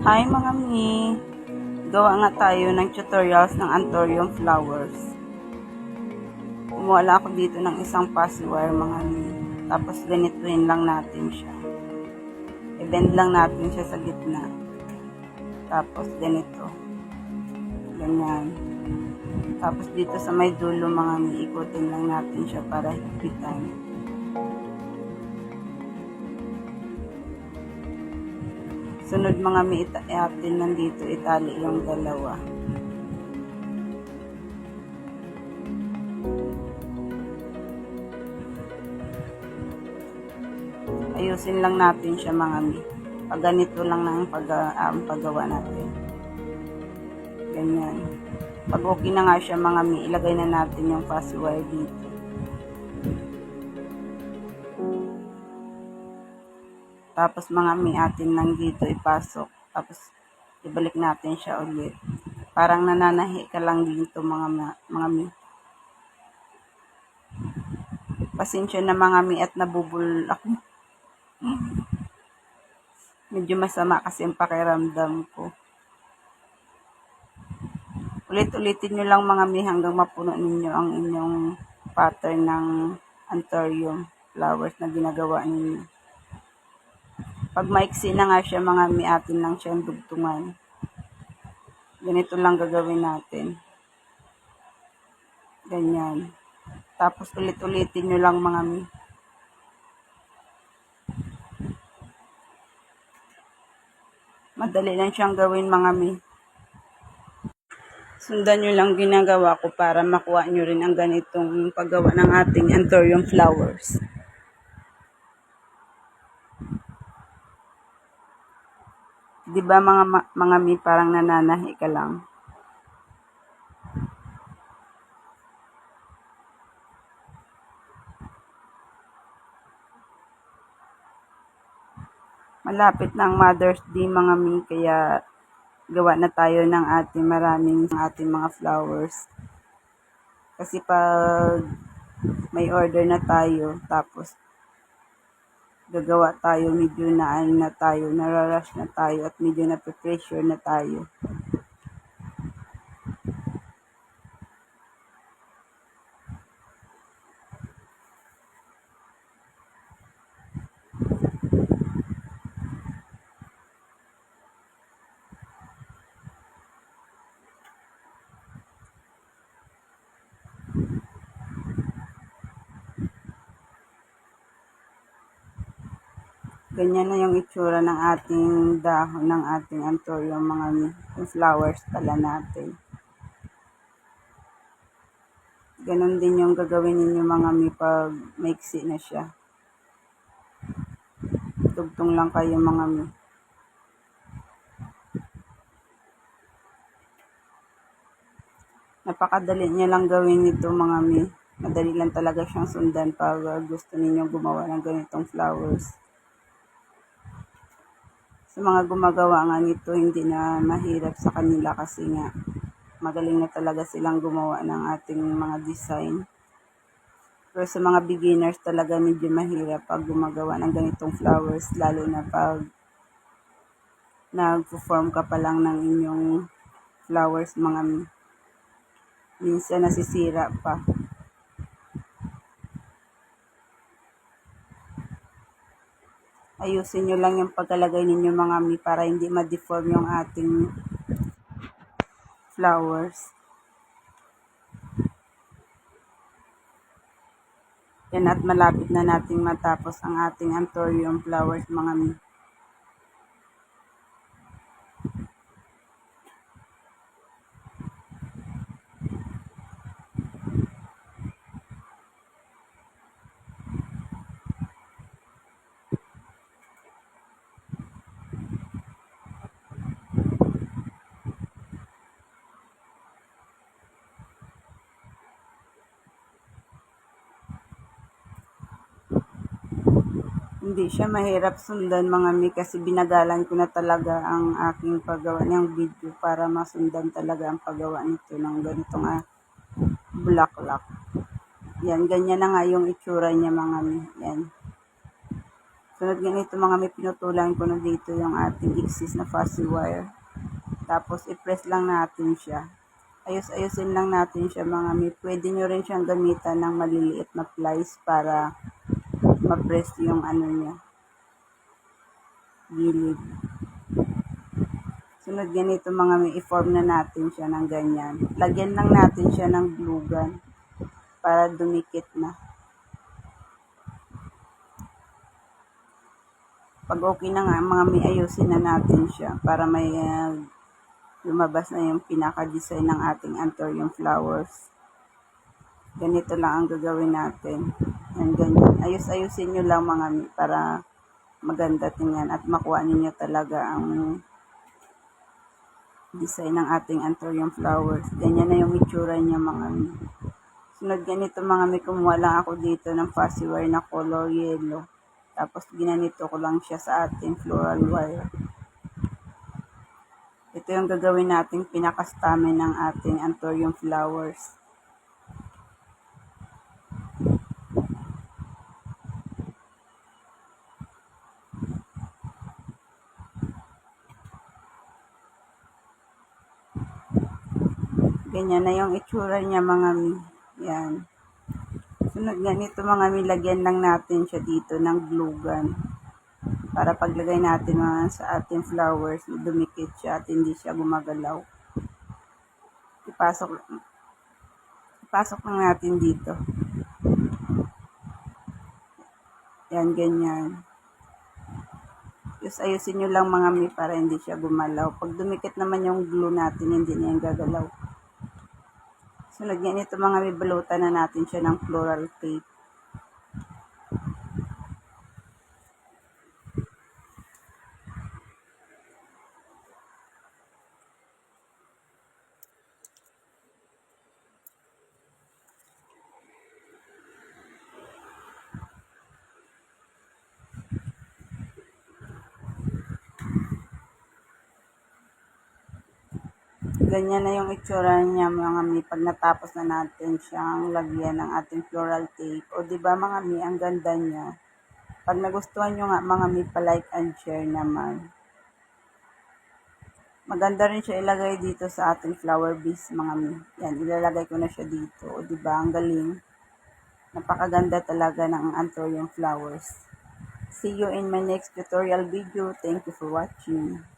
Hi mga mi! Gawa nga tayo ng tutorials ng Anthurium flowers. Kumuha lang ako dito ng isang pussy wire mga mi. Tapos ganituin lang natin siya. I-bend lang natin siya sa gitna. Tapos ganito. Ganyan. Tapos dito sa may dulo mga mi, ikutin lang natin siya para higpitan. Sunod mga mi, atin nandito itali yung dalawa. Ayusin lang natin siya mga mi. Pag ganito lang na ang paggawa natin. Ganyan. Pag okay na nga siya mga mi, ilagay na natin yung pussy wire dito. Tapos mga mi, atin lang dito ipasok. Tapos ibalik natin siya ulit. Parang nananahi ka lang dito mga mi. Pasensya na mga mi at nabubul ako. Medyo masama kasi ang pakiramdam ko. Ulit-ulitin nyo lang mga mi hanggang mapuno ninyo ang inyong pattern ng Anthurium flowers na ginagawa ninyo. Pag maiksi na nga siya mga mi, atin lang siyang dugtungan. Ganito lang gagawin natin. Ganyan. Tapos ulit-ulitin nyo lang mga mi. Madali lang siyang gawin mga mi. Sundan nyo lang ginagawa ko para makuha nyo rin ang ganitong paggawa ng ating Anthurium flowers. Diba mga mi, parang nananahi ka lang. Malapit na ang Mother's Day mga mi, kaya gawa na tayo ng ating mga flowers. Kasi pag may order na tayo, tapos gagawa tayo, medyo nararush na tayo at medyo na-pressure na tayo. Ganyan na yung itsura ng ating dahon ng ating Anthurium mga mi. Yung flowers pala natin. Ganon din yung gagawin ninyo mga mi pag maiksi na siya. Tugtong lang kayo mga mi. Napakadali niya lang gawin nito mga mi. Madali lang talaga siyang sundan pag gusto ninyong gumawa ng ganitong flowers. Sa mga gumagawa nga nito, hindi na mahirap sa kanila kasi nga magaling na talaga silang gumawa ng ating mga design. Pero sa mga beginners talaga medyo mahirap pag gumagawa ng ganitong flowers, lalo na pag nag-form ka pa lang ng inyong flowers mga minsan nasisira pa. Ayusin nyo lang yung pagkalagay ninyo mga mi para hindi ma-deform yung ating flowers. Yan, at malapit na nating matapos ang ating Anthurium flowers mga mi. Hindi siya mahirap sundan mga mi kasi binagalan ko na talaga ang aking paggawa ng video para masundan talaga ang paggawa nito ng ganitong bulaklak. Yan, ganyan na nga yung itsura niya mga mi. Yan. Sunod ganito mga may pinutulan ko na dito yung ating excess na fuzzy wire. Tapos i-press lang natin siya. Ayos-ayusin lang natin siya mga may. Pwede nyo rin siyang gamitan ng maliliit na plies para ma-press yung ano niya, gilid. Sunod ganito mga may, i-form na natin siya ng ganyan. Lagyan lang natin siya ng glue gun para dumikit na. Pag okay na nga mga may, ayusin na natin siya para may lumabas na yung pinaka-design ng ating anthurium flowers. Ganito lang ang gagawin natin. Yan, ganyan. Ayos-ayusin nyo lang mga mi para maganda tingnan at makuha ninyo talaga ang design ng ating anthurium flowers. Ganyan na yung itsura niya mga mi. Sunod ganito mga mi, kumuha lang ako dito ng fuzzy wire na color yellow. Tapos ginanito ko lang siya sa ating floral wire. Ito yung gagawin nating pinaka-stamen ng ating anthurium flowers. Ganyan na yung itsura niya mga mi. Yan. Sunod ganito mga mi, lagyan lang natin siya dito ng glue gun. Para paglagay natin mga sa ating flowers, dumikit siya at hindi siya gumagalaw. Ipasok lang natin dito. Yan, ganyan. Ayusin nyo lang mga mi para hindi siya gumalaw. Pag dumikit naman yung glue natin, hindi na yung gagalaw. Sunod ganito mga mi, balutan na natin siya ng floral tape. Ganyan na yung itsura niya mga mi pag natapos na natin siyang lagyan ng ating floral tape. O diba mga mi, ang ganda niya. Pag nagustuhan nyo nga mga mi, pa-like and share naman. Maganda rin siya ilagay dito sa ating flower vase mga mi. Yan, ilalagay ko na siya dito. O diba, ang galing. Napakaganda talaga ng anthurium flowers. See you in my next tutorial video. Thank you for watching.